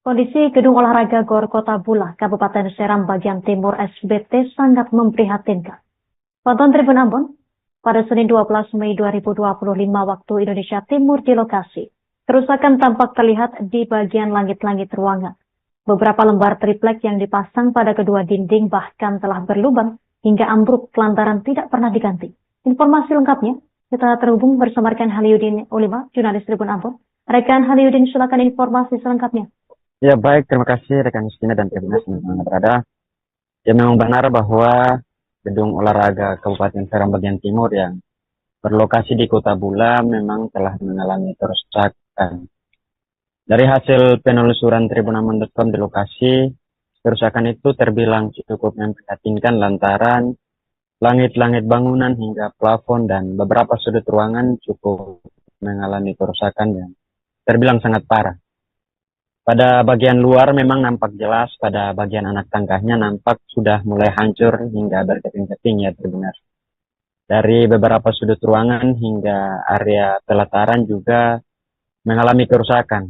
Kondisi Gedung Olahraga Gor Kota Bula, Kabupaten Seram bagian timur SBT sangat memprihatinkan. Tonton Tribun Ambon pada Senin 12 Mei 2025 waktu Indonesia Timur di lokasi. Kerusakan tampak terlihat di bagian langit-langit ruangan. Beberapa lembar triplek yang dipasang pada kedua dinding bahkan telah berlubang hingga ambruk lantaran tidak pernah diganti. Informasi lengkapnya kita terhubung bersama rekan Haliudin Ulima, jurnalis Tribun Ambon. Rekan Haliudin, silakan informasi selengkapnya. Ya baik, terima kasih rekan Justina dan Tribunas yang berada. Ya memang benar bahwa Gedung Olahraga Kabupaten Seram bagian timur yang berlokasi di Kota Bula memang telah mengalami kerusakan. Dari hasil penelusuran tribunambon.com di lokasi, kerusakan itu terbilang cukup memprihatinkan lantaran langit-langit bangunan hingga plafon dan beberapa sudut ruangan cukup mengalami kerusakan yang terbilang sangat parah. Pada bagian luar memang nampak jelas, pada bagian anak tangkahnya nampak sudah mulai hancur hingga berkeping-keping ya benar. Dari beberapa sudut ruangan hingga area pelataran juga mengalami kerusakan.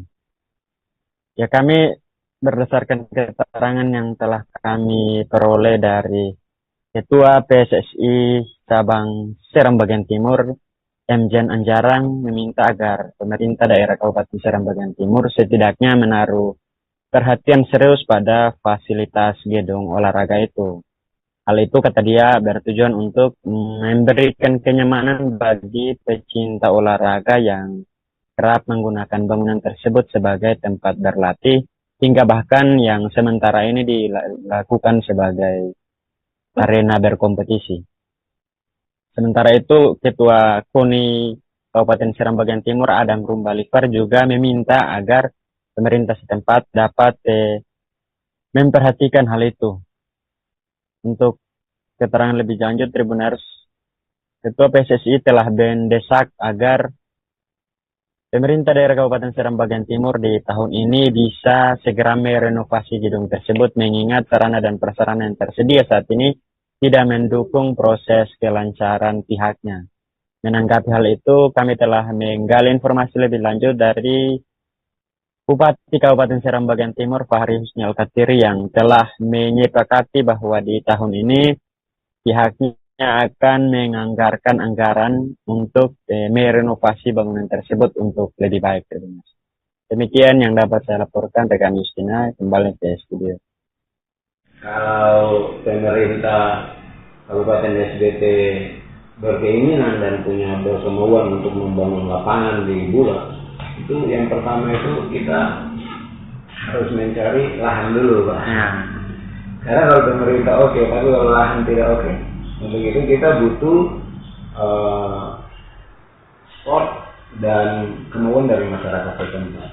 Ya kami berdasarkan keterangan yang telah kami peroleh dari Ketua PSSI Cabang Seram bagian Timur, Mjen Anjarang, meminta agar pemerintah daerah Kabupaten Seram bagian Timur setidaknya menaruh perhatian serius pada fasilitas gedung olahraga itu. Hal itu kata dia bertujuan untuk memberikan kenyamanan bagi pecinta olahraga yang kerap menggunakan bangunan tersebut sebagai tempat berlatih hingga bahkan yang sementara ini dilakukan sebagai arena berkompetisi. Sementara itu, Ketua KONI Kabupaten Seram bagian Timur, Adam Rumbalifar, juga meminta agar pemerintah setempat dapat memperhatikan hal itu. Untuk keterangan lebih lanjut, Tribuners, Ketua PSSI telah mendesak agar pemerintah daerah Kabupaten Seram bagian Timur di tahun ini bisa segera merenovasi gedung tersebut mengingat sarana dan prasarana yang tersedia saat ini tidak mendukung proses kelancaran pihaknya. Menanggapi hal itu, kami telah menggali informasi lebih lanjut dari Bupati Kabupaten Seram bagian Timur, Fahri Husni Al-Katiri, yang telah menyepakati bahwa di tahun ini pihaknya akan menganggarkan anggaran untuk merenovasi bangunan tersebut untuk lebih baik. Demikian yang dapat saya laporkan rekan Justina, kembali ke studio. Kalau pemerintah Kabupaten SBT berkeinginan dan punya berkemauan untuk membangun lapangan di Bula, itu yang pertama itu kita harus mencari lahan dulu, Pak. Karena kalau pemerintah oke, tapi kalau lahan tidak oke. Untuk itu kita butuh sport dan kemauan dari masyarakat setempat.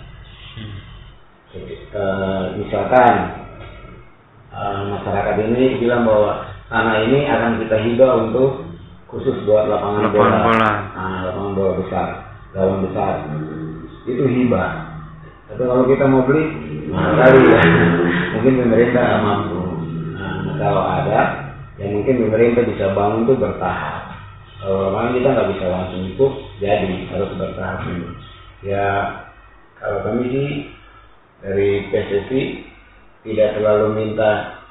Misalkan masyarakat ini bilang bahwa tanah ini akan kita hibah untuk khusus buat lapangan bola. Lapangan bola besar, gawang besar. Itu hibah. Tapi kalau kita mau beli, mahal kali ya. Mungkin pemerintah nggak mampu. Kalau ada, ya mungkin pemerintah bisa bangun itu bertahap. Kalau lapangan kita nggak bisa langsung itu, jadi harus bertahap. Ya, kalau kami sih dari PSSI tidak terlalu minta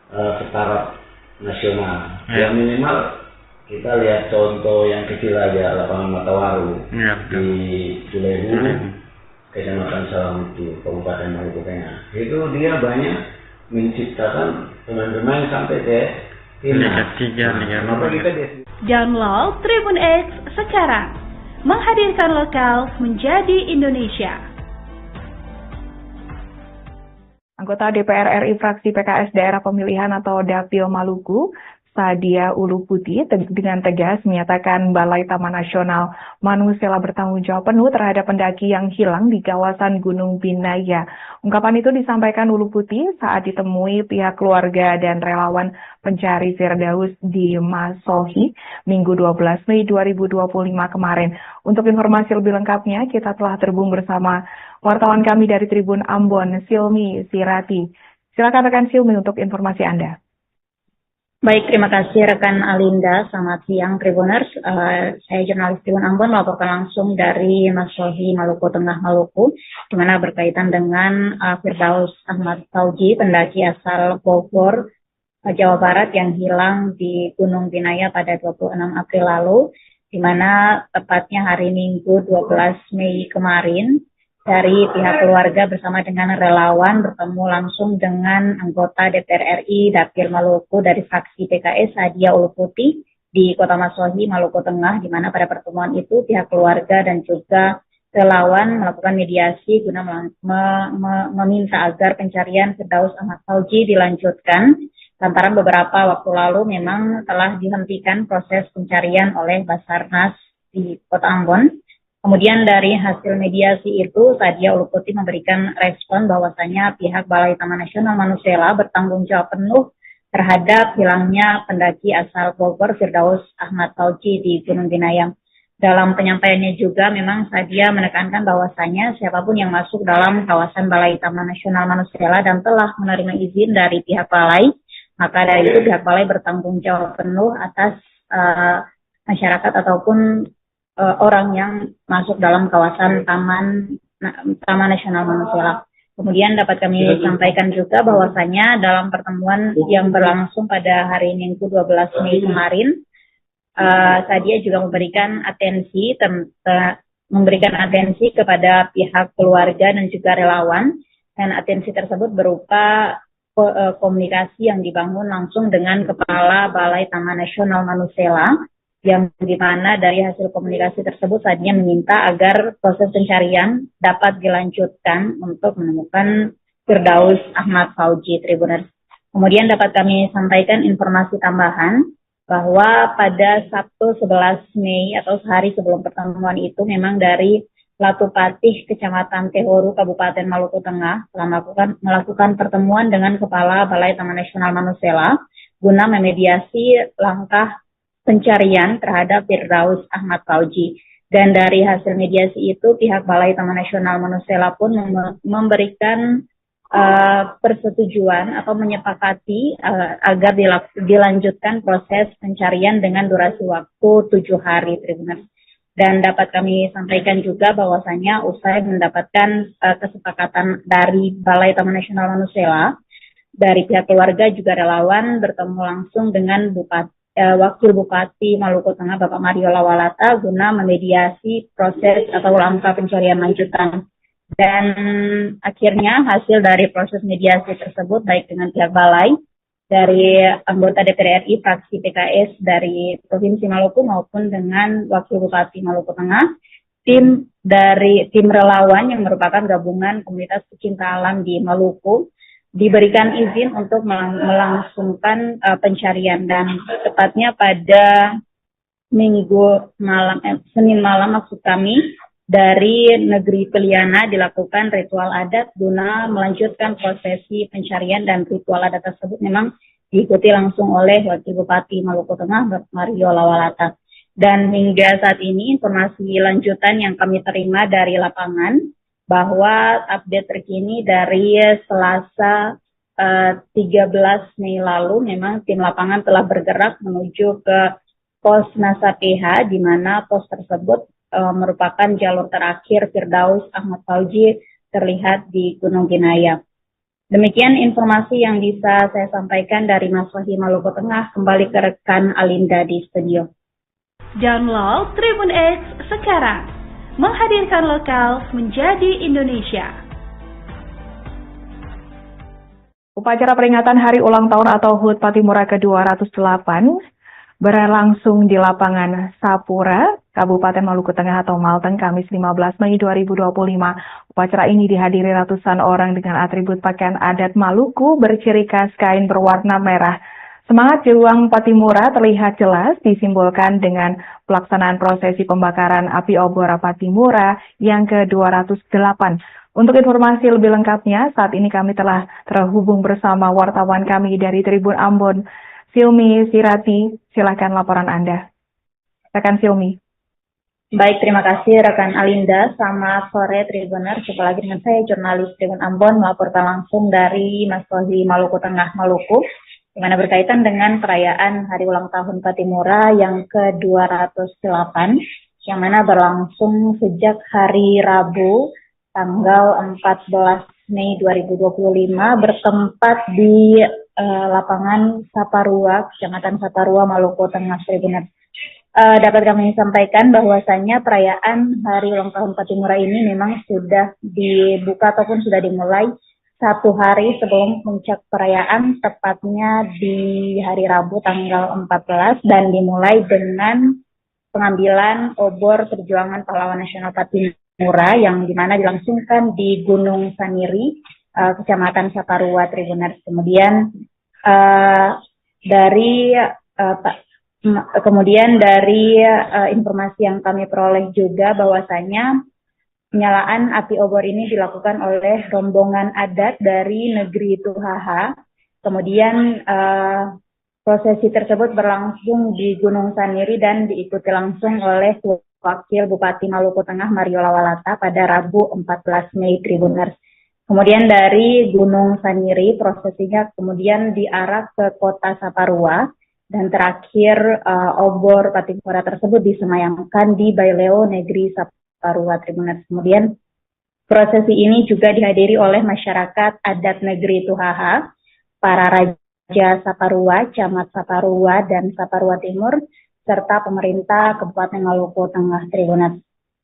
setaraf nasional. Yang minimal kita lihat contoh yang kecil aja, lapangan Matawaru di Julehu, Kecamatan Sawangutu, Kabupaten Maluku Tengah. Itu dia banyak menciptakan pemain-pemain sampai ke timnas. Download Tribun X sekarang, menghadirkan lokal menjadi Indonesia. Anggota DPR RI fraksi PKS Daerah Pemilihan atau Dapil Maluku, Sadia Uluputi dengan tegas menyatakan Balai Taman Nasional Manusela bertanggung jawab penuh terhadap pendaki yang hilang di kawasan Gunung Binaya. Ungkapan itu disampaikan Uluputi saat ditemui pihak keluarga dan relawan pencari Firdaus di Masohi Minggu 12 Mei 2025 kemarin. Untuk informasi lebih lengkapnya, kita telah terhubung bersama wartawan kami dari Tribun Ambon, Silmi Sirati. Silakan rekan Silmi untuk informasi Anda. Baik, terima kasih rekan Alinda. Selamat siang Tribuners. Saya jurnalis Tribun Ambon melaporkan langsung dari Masohi, Maluku Tengah, Maluku, di mana berkaitan dengan Firdaus Ahmad Fauji, pendaki asal Bogor, Jawa Barat yang hilang di Gunung Binaya pada 26 April lalu, di mana tepatnya hari Minggu 12 Mei kemarin. Dari pihak keluarga bersama dengan relawan bertemu langsung dengan anggota DPR RI Dapil Maluku dari fraksi PKS Sadia Uluputi di Kota Masohi, Maluku Tengah, di mana pada pertemuan itu pihak keluarga dan juga relawan melakukan mediasi guna meminta agar pencarian Firdaus Ahmad Fauji dilanjutkan. Lantaran beberapa waktu lalu memang telah dihentikan proses pencarian oleh Basarnas di Kota Ambon. Kemudian dari hasil mediasi itu, Sadia Uluputi memberikan respon bahwasanya pihak Balai Taman Nasional Manusela bertanggung jawab penuh terhadap hilangnya pendaki asal Bogor Firdaus Ahmad Fauji di Gunung Binaya. Dalam penyampaiannya juga memang Sadia menekankan bahwasanya siapapun yang masuk dalam kawasan Balai Taman Nasional Manusela dan telah menerima izin dari pihak Balai, maka dari itu pihak Balai bertanggung jawab penuh atas masyarakat ataupun orang yang masuk dalam kawasan Taman Nasional Manusela. Kemudian dapat kami sampaikan juga bahwasanya dalam pertemuan yang berlangsung pada hari Minggu 12 Mei kemarin, Sadia juga memberikan atensi kepada pihak keluarga dan juga relawan, dan atensi tersebut berupa komunikasi yang dibangun langsung dengan Kepala Balai Taman Nasional Manusela, yang dimana dari hasil komunikasi tersebut Sadia meminta agar proses pencarian dapat dilanjutkan untuk menemukan Firdaus Ahmad Fauji, Tribuners. Kemudian dapat kami sampaikan informasi tambahan bahwa pada Sabtu 11 Mei atau sehari sebelum pertemuan itu memang dari Latupatih Kecamatan Tehoru Kabupaten Maluku Tengah telah melakukan pertemuan dengan Kepala Balai Taman Nasional Manusela guna memediasi langkah pencarian terhadap Firdaus Ahmad Fauji. Dan dari hasil mediasi itu pihak Balai Taman Nasional Manusela pun memberikan persetujuan atau menyepakati agar dilanjutkan proses pencarian dengan durasi waktu 7 hari, Tribuners. Dan dapat kami sampaikan juga bahwasanya usai mendapatkan kesepakatan dari Balai Taman Nasional Manusela, dari pihak keluarga juga relawan bertemu langsung dengan Wakil Bupati Maluku Tengah Bapak Mario Lawalata guna memediasi proses atau langkah pencarian lanjutan. Dan akhirnya hasil dari proses mediasi tersebut baik dengan pihak Balai, dari anggota DPR RI fraksi PKS dari Provinsi Maluku maupun dengan Wakil Bupati Maluku Tengah, tim relawan yang merupakan gabungan komunitas pecinta alam di Maluku diberikan izin untuk melangsungkan pencarian, dan tepatnya pada Senin malam maksud kami, dari Negeri Peliana dilakukan ritual adat guna melanjutkan prosesi pencarian, dan ritual adat tersebut memang diikuti langsung oleh Wakil Bupati Maluku Tengah Mario Lawalata. Dan hingga saat ini informasi lanjutan yang kami terima dari lapangan bahwa update terkini dari Selasa 13 Mei lalu memang tim lapangan telah bergerak menuju ke pos Nasa PH, di mana pos tersebut merupakan jalur terakhir Firdaus Ahmad Fauji terlihat di Gunung Binaya. Demikian informasi yang bisa saya sampaikan dari Masohi, Maluku Tengah. Kembali ke rekan Alinda di studio. Download Tribun X sekarang. Menghadirkan lokal menjadi Indonesia. Upacara peringatan Hari Ulang Tahun atau HUT Patimura ke-208 berlangsung di lapangan Sapura, Kabupaten Maluku Tengah atau Malteng, Kamis 15 Mei 2025. Upacara ini dihadiri ratusan orang dengan atribut pakaian adat Maluku berciri khas kain berwarna merah. Semangat Jeruang Patimura terlihat jelas disimbolkan dengan pelaksanaan prosesi pembakaran api obor Patimura yang ke-208. Untuk informasi lebih lengkapnya, saat ini kami telah terhubung bersama wartawan kami dari Tribun Ambon, Silmi Sirati. Silakan laporan Anda. Rekan Silmi. Baik, terima kasih rekan Alinda. Selamat sore Tribuners. Jumpa lagi dengan saya, jurnalis Tribun Ambon, melaporkan langsung dari Masohi, Maluku Tengah, Maluku, di mana berkaitan dengan perayaan Hari Ulang Tahun Patimura yang ke-208, yang mana berlangsung sejak hari Rabu, tanggal 14 Mei 2025, bertempat di lapangan Saparua, Kecamatan Saparua, Maluku Tengah, Tribuners. Dapat kami sampaikan bahwasannya perayaan Hari Ulang Tahun Patimura ini memang sudah dibuka ataupun sudah dimulai satu hari sebelum puncak perayaan, tepatnya di hari Rabu tanggal 14, dan dimulai dengan pengambilan obor perjuangan pahlawan nasional Patimura yang dimana dilangsungkan di Gunung Saniri, Kecamatan Saparua, Tribuners. Kemudian dari informasi yang kami peroleh juga bahwasanya penyalaan api obor ini dilakukan oleh rombongan adat dari negeri Tuhaha. Kemudian prosesi tersebut berlangsung di Gunung Saniri dan diikuti langsung oleh Wakil Bupati Maluku Tengah Mario Lawalata pada Rabu 14 Mei, Tribuners. Kemudian dari Gunung Saniri prosesinya kemudian diarah ke kota Saparua, dan terakhir obor Patimura tersebut disemayamkan di Baileo Negeri Saparua, Tribuners. Kemudian prosesi ini juga dihadiri oleh masyarakat adat negeri Tuhaha, para raja Saparua, camat Saparua dan Saparua Timur, serta pemerintah Kabupaten Maluku Tengah, Tribuners.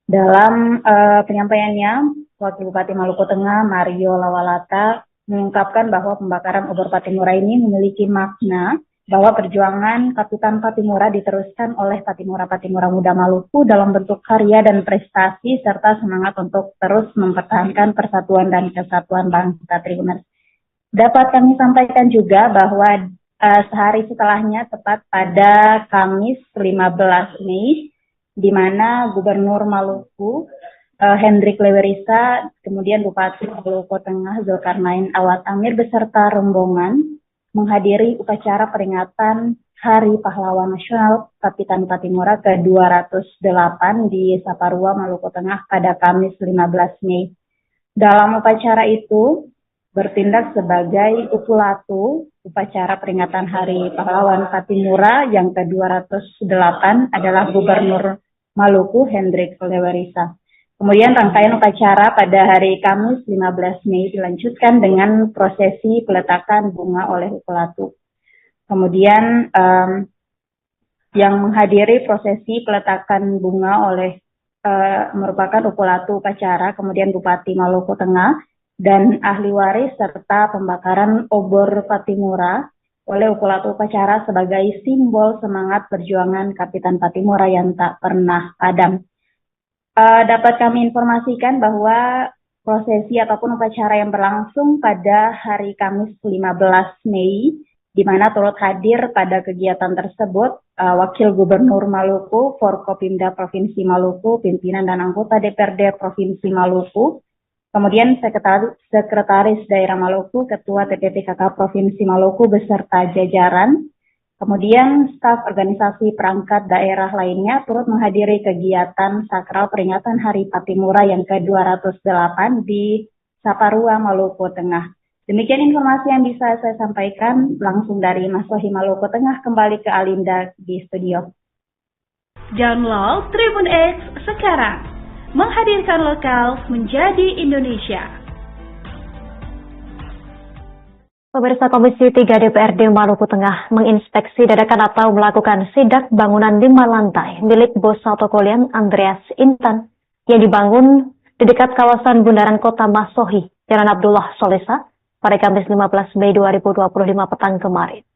Dalam penyampaiannya, Wakil Bupati Maluku Tengah Mario Lawalata mengungkapkan bahwa pembakaran obor Patimura ini memiliki makna bahwa perjuangan Kapitan Patimura diteruskan oleh Patimura Muda Maluku dalam bentuk karya dan prestasi serta semangat untuk terus mempertahankan persatuan dan kesatuan bangsa, Tribuners. Dapat kami sampaikan juga bahwa sehari setelahnya, tepat pada Kamis 15 Mei, di mana Gubernur Maluku Hendrik Lewerisa, kemudian Bupati Maluku Tengah Zulkarnain Awad Amir beserta rombongan menghadiri upacara peringatan Hari Pahlawan Nasional Kapitan Patimura ke-208 di Saparua, Maluku Tengah pada Kamis 15 Mei. Dalam upacara itu bertindak sebagai upulatu upacara peringatan Hari Pahlawan Patimura yang ke-208 adalah Gubernur Maluku Hendrik Lewerisa. Kemudian rangkaian upacara pada hari Kamis 15 Mei dilanjutkan dengan prosesi peletakan bunga oleh upulatu. Kemudian yang menghadiri prosesi peletakan bunga oleh merupakan upulatu upacara, kemudian Bupati Maluku Tengah dan ahli waris serta pembakaran obor Patimura oleh upulatu upacara sebagai simbol semangat perjuangan Kapitan Patimura yang tak pernah padam. Dapat kami informasikan bahwa prosesi ataupun upacara yang berlangsung pada hari Kamis 15 Mei, di mana turut hadir pada kegiatan tersebut Wakil Gubernur Maluku, Forkopimda Provinsi Maluku, pimpinan dan anggota DPRD Provinsi Maluku, kemudian Sekretaris Daerah Maluku, Ketua TPPKK Provinsi Maluku beserta jajaran. Kemudian staf organisasi perangkat daerah lainnya turut menghadiri kegiatan sakral peringatan Hari Patimura yang ke-208 di Saparua, Maluku Tengah. Demikian informasi yang bisa saya sampaikan langsung dari Masohi, Maluku Tengah. Kembali ke Alinda di studio. Download Tribun X sekarang, menghadirkan lokal menjadi Indonesia. Pemirsa, Komisi 3 DPRD Maluku Tengah menginspeksi dadakan atau melakukan sidak bangunan 5 lantai milik bos Autokolian Andreas Intan yang dibangun di dekat kawasan bundaran kota Masohi, Jalan Abdullah Solesa, pada Kamis 15 Mei 2025 petang kemarin.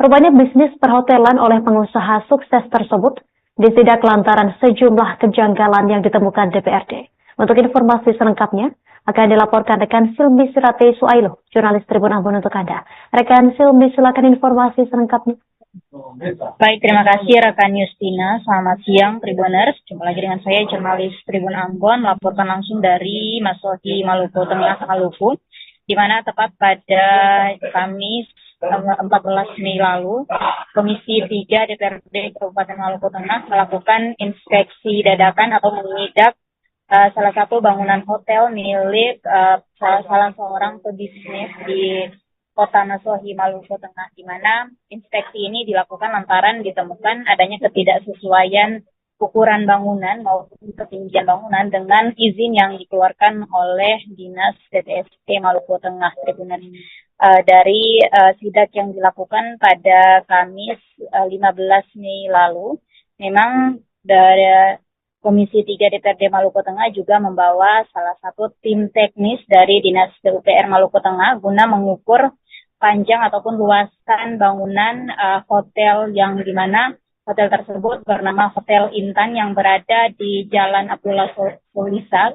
Rupanya bisnis perhotelan oleh pengusaha sukses tersebut disidak lantaran sejumlah kejanggalan yang ditemukan DPRD. Untuk informasi selengkapnya akan dilaporkan rekan Silmi Sirate Suailo, jurnalis Tribun Ambon untuk Anda. Rekan Silmi, silakan informasi selengkapnya. Baik, terima kasih rekan Justina. Selamat siang Tribuners. Jumpa lagi dengan saya, jurnalis Tribun Ambon, melaporkan langsung dari Masohi Maluku Tengah, Maluku, di mana tepat pada Kamis 14 Mei lalu, Komisi 3 DPRD Kabupaten Maluku Tengah melakukan inspeksi dadakan atau menyidak salah satu bangunan hotel milik salah seorang pebisnis di Kota Masohi, Maluku Tengah, di mana inspeksi ini dilakukan lantaran ditemukan adanya ketidaksesuaian ukuran bangunan maupun ketinggian bangunan dengan izin yang dikeluarkan oleh Dinas PTSP Maluku Tengah. Tribuners, dari sidak yang dilakukan pada Kamis 15 Mei lalu, memang dari Komisi 3 DPRD Maluku Tengah juga membawa salah satu tim teknis dari Dinas PUPR Maluku Tengah guna mengukur panjang ataupun luasan bangunan hotel yang dimana hotel tersebut bernama Hotel Intan yang berada di Jalan Abdullah Sulisa,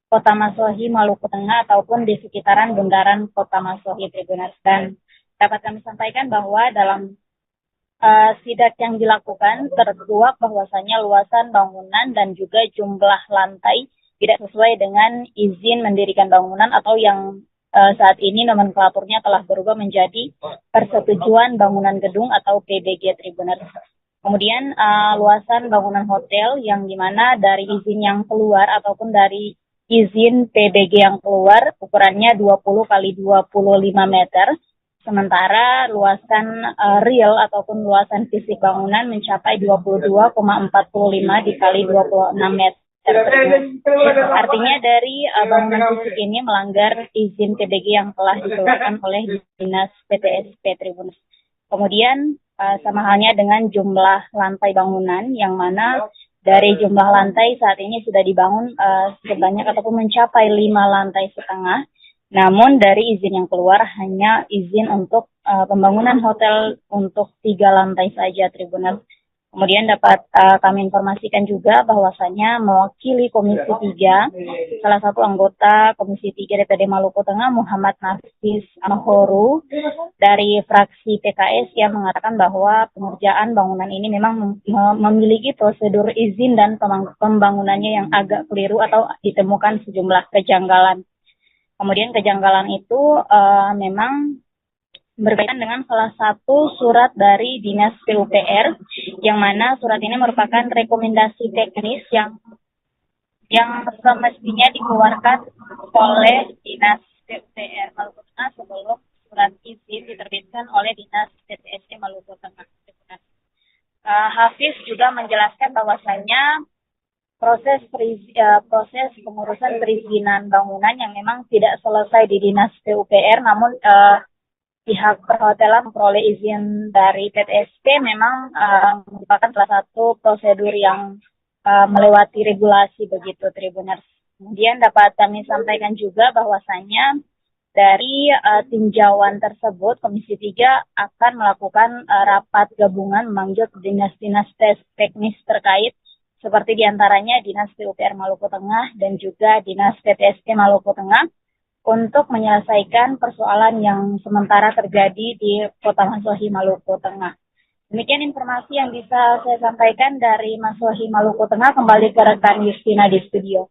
Kota Masohi, Maluku Tengah, ataupun di sekitaran bundaran Kota Masohi, Tribuners. Dan dapat kami sampaikan bahwa dalam sidak yang dilakukan terkuak bahwasanya luasan bangunan dan juga jumlah lantai tidak sesuai dengan izin mendirikan bangunan atau yang saat ini nomenklaturnya telah berubah menjadi Persetujuan Bangunan Gedung atau PBG, Tribuners. Kemudian luasan bangunan hotel yang dimana dari izin yang keluar ataupun dari izin PBG yang keluar ukurannya 20 kali 25 meter. Sementara luasan real ataupun luasan fisik bangunan mencapai 22,45 dikali 26 meter. Artinya dari bangunan fisik ini melanggar izin PBG yang telah dikeluarkan oleh Dinas PTSP, Tribuners. Kemudian sama halnya dengan jumlah lantai bangunan yang mana dari jumlah lantai saat ini sudah dibangun sebanyak ataupun mencapai 5 lantai setengah. Namun dari izin yang keluar hanya izin untuk pembangunan hotel untuk 3 lantai saja, Tribuners. Kemudian dapat kami informasikan juga bahwasannya mewakili Komisi 3, salah satu anggota Komisi 3 DPRD Maluku Tengah, Muhammad Nafis Mahoru, dari fraksi PKS yang mengatakan bahwa pengerjaan bangunan ini memang memiliki prosedur izin dan pembangunannya yang agak keliru atau ditemukan sejumlah kejanggalan. Kemudian kejanggalan itu memang berkaitan dengan salah satu surat dari Dinas PUPR, yang mana surat ini merupakan rekomendasi teknis yang semestinya dikeluarkan oleh Dinas PUPR Maluku Tengah sebelum surat izin diterbitkan oleh Dinas PTSP Maluku Tengah. Hafiz juga menjelaskan bahwasannya proses pengurusan perizinan bangunan yang memang tidak selesai di Dinas PUPR, namun pihak perhotelan memperoleh izin dari PTSP memang merupakan salah satu prosedur yang melewati regulasi begitu, Tribuners. Kemudian dapat kami sampaikan juga bahwasannya dari tinjauan tersebut Komisi 3 akan melakukan rapat gabungan memanggil dinas-dinas teknis terkait seperti diantaranya Dinas PUPR Maluku Tengah dan juga Dinas PTSP Maluku Tengah untuk menyelesaikan persoalan yang sementara terjadi di Kota Masohi, Maluku Tengah. Demikian informasi yang bisa saya sampaikan dari Masohi, Maluku Tengah. Kembali ke rekan Justina di studio.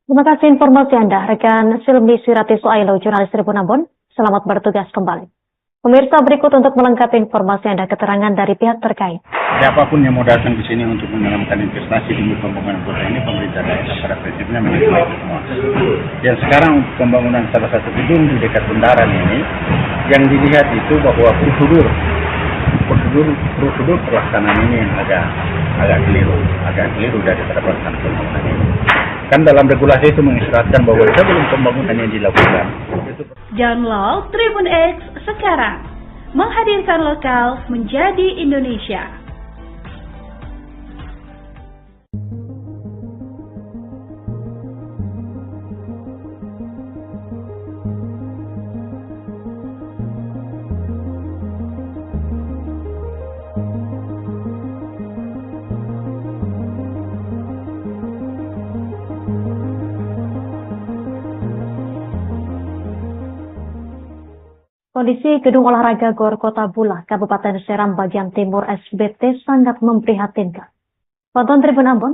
Terima kasih informasi Anda, rekan Silmi Sirati Suailo, jurnalis Tribun Ambon. Selamat bertugas kembali. Pemirsa, berikut untuk melengkapi informasi Anda keterangan dari pihak terkait. Siapapun yang mau datang di sini untuk menanamkan investasi di pembangunan kota ini, pemerintah daerah pada prinsipnya menerima itu semua. Dan sekarang pembangunan salah satu gedung di dekat bundaran ini, yang dilihat itu bahwa prosedur pelaksanaan ini yang agak keliru daripada pelaksanaan pembangunan ini. Kan dalam regulasi itu mengisyaratkan bahwa sebelum pembangunan yang dilakukan. Download Tribun X sekarang, menghadirkan lokal menjadi Indonesia. Kondisi Gedung Olahraga Gor Kota Bula, Kabupaten Seram bagian timur SBT sangat memprihatinkan. Pantauan Tribun Ambon,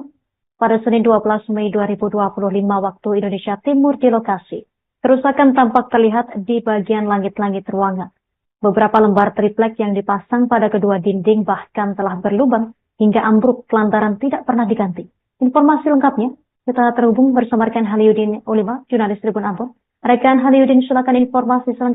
pada Senin 12 Mei 2025 waktu Indonesia Timur di lokasi, kerusakan tampak terlihat di bagian langit-langit ruangan. Beberapa lembar triplek yang dipasang pada kedua dinding bahkan telah berlubang hingga ambruk lantaran tidak pernah diganti. Informasi lengkapnya, kita terhubung bersama rekan Haliudin Ulima, jurnalis Tribun Ambon. Rekan Haliudin, silakan informasi selengkapnya.